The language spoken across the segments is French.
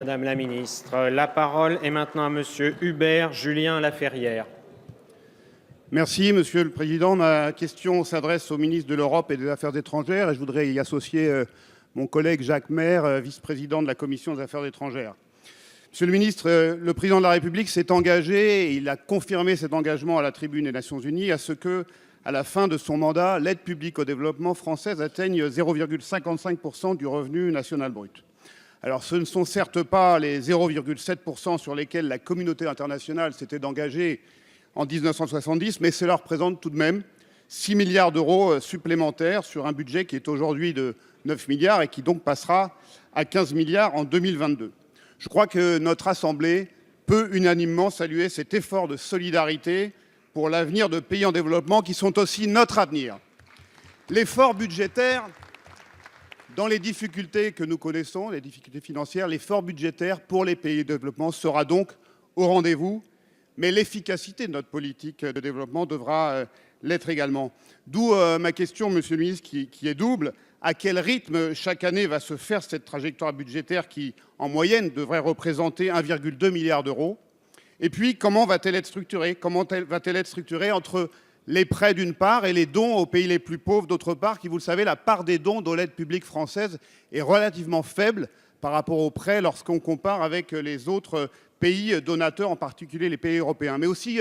Madame la ministre. La parole est maintenant à Monsieur Hubert Julien Laferrière. Merci, Monsieur le Président. Ma question s'adresse au ministre de l'Europe et des Affaires étrangères et je voudrais y associer mon collègue Jacques Maire, vice-président de la Commission des Affaires étrangères. Monsieur le ministre, le Président de la République s'est engagé, et il a confirmé cet engagement à la tribune des Nations Unies, à ce que, à la fin de son mandat, l'aide publique au développement française atteigne 0,55% du revenu national brut. Alors ce ne sont certes pas les 0,7% sur lesquels la communauté internationale s'était engagée en 1970, mais cela représente tout de même 6 milliards d'euros supplémentaires sur un budget qui est aujourd'hui de 9 milliards et qui donc passera à 15 milliards en 2022. Je crois que notre Assemblée peut unanimement saluer cet effort de solidarité pour l'avenir de pays en développement qui sont aussi notre avenir. L'effort budgétaire, dans les difficultés que nous connaissons, les difficultés financières, l'effort budgétaire pour les pays de développement sera donc au rendez-vous, mais l'efficacité de notre politique de développement devra l'être également. D'où ma question, Monsieur le ministre, qui est double. À quel rythme chaque année va se faire cette trajectoire budgétaire qui, en moyenne, devrait représenter 1,2 milliard d'euros? Et puis, comment va-t-elle être structurée? Comment va-t-elle être structurée entre les prêts d'une part et les dons aux pays les plus pauvres d'autre part, qui, vous le savez, la part des dons dans l'aide publique française est relativement faible par rapport aux prêts lorsqu'on compare avec les autres pays donateurs, en particulier les pays européens. Mais aussi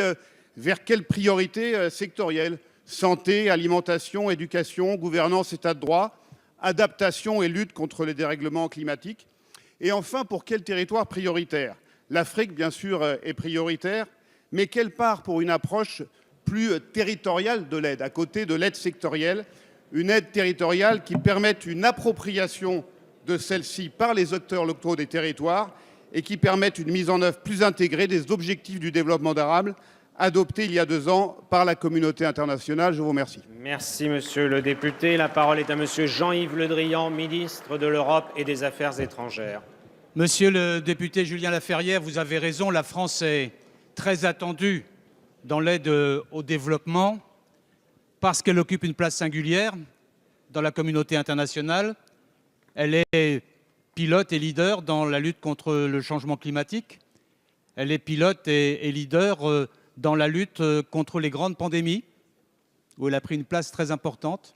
vers quelles priorités sectorielles? Santé, alimentation, éducation, gouvernance, état de droit, adaptation et lutte contre les dérèglements climatiques. Et enfin, pour quel territoire prioritaire? L'Afrique, bien sûr, est prioritaire, mais quelle part pour une approche plus territoriale de l'aide, à côté de l'aide sectorielle, une aide territoriale qui permette une appropriation de celle-ci par les acteurs locaux des territoires et qui permette une mise en œuvre plus intégrée des objectifs du développement durable adoptés il y a 2 ans par la communauté internationale. Je vous remercie. Merci, Monsieur le député. La parole est à Monsieur Jean-Yves Le Drian, ministre de l'Europe et des Affaires étrangères. Monsieur le député Julien Laferrière, vous avez raison, la France est très attendue dans l'aide au développement parce qu'elle occupe une place singulière dans la communauté internationale. Elle est pilote et leader dans la lutte contre le changement climatique. Elle est pilote et leader dans la lutte contre les grandes pandémies, où elle a pris une place très importante.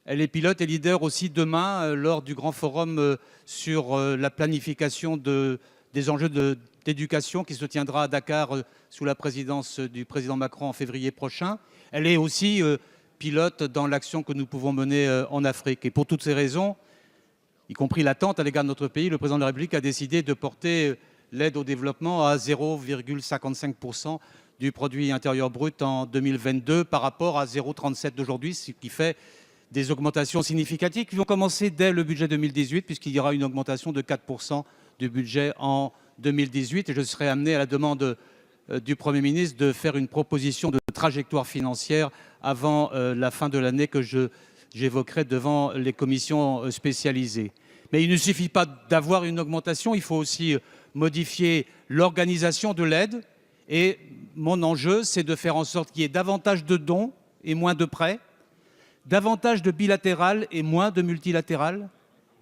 Elle est pilote et leader aussi demain lors du grand forum sur la planification des enjeux d'éducation qui se tiendra à Dakar sous la présidence du président Macron en février prochain. Elle est aussi pilote dans l'action que nous pouvons mener en Afrique. Et pour toutes ces raisons, y compris l'attente à l'égard de notre pays, le président de la République a décidé de porter l'aide au développement à 0,55% du produit intérieur brut en 2022 par rapport à 0,37 d'aujourd'hui, ce qui fait des augmentations significatives qui vont commencer dès le budget 2018 puisqu'il y aura une augmentation de 4% du budget en 2018 et je serai amené à la demande du Premier ministre de faire une proposition de trajectoire financière avant la fin de l'année que j'évoquerai devant les commissions spécialisées. Mais il ne suffit pas d'avoir une augmentation, il faut aussi modifier l'organisation de l'aide. Et mon enjeu, c'est de faire en sorte qu'il y ait davantage de dons et moins de prêts, davantage de bilatéral et moins de multilatéral,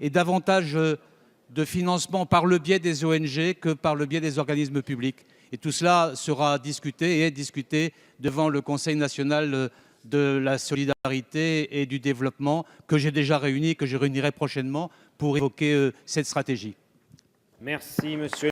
et davantage de financement par le biais des ONG que par le biais des organismes publics. Et tout cela sera discuté et est discuté devant le Conseil national de la solidarité et du développement que j'ai déjà réuni et que je réunirai prochainement pour évoquer cette stratégie. Merci, Monsieur.